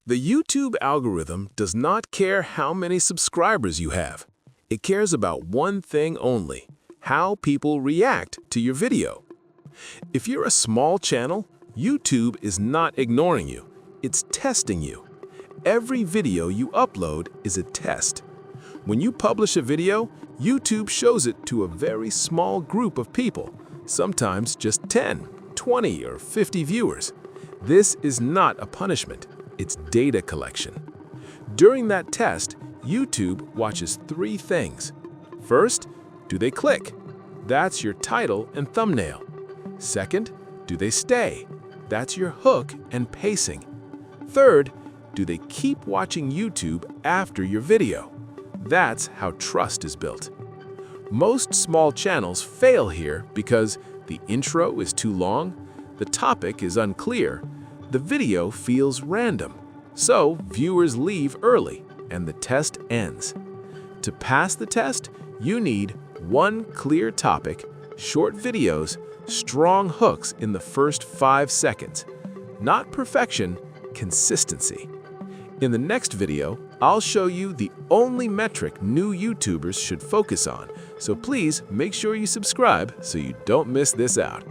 The YouTube algorithm does not care how many subscribers you have. It cares about one thing only: how people react to your video. If you're a small channel, YouTube is not ignoring you. It's testing you. Every video you upload is a test. When you publish a video, YouTube shows it to a very small group of people, sometimes just 10, 20, or 50 viewers. This is not a punishment. It's data collection. During that test, YouTube watches three things. First, do they click? That's your title and thumbnail. Second, do they stay? That's your hook and pacing. Third, do they keep watching YouTube after your video? That's how trust is built. Most small channels fail here because the intro is too long, the topic is unclear, the video feels random. So viewers leave early and the test ends. To pass the test, you need one clear topic, short videos, strong hooks in the first 5 seconds. Not perfection, consistency. In the next video, I'll show you the only metric new YouTubers should focus on, so please make sure you subscribe so you don't miss this out.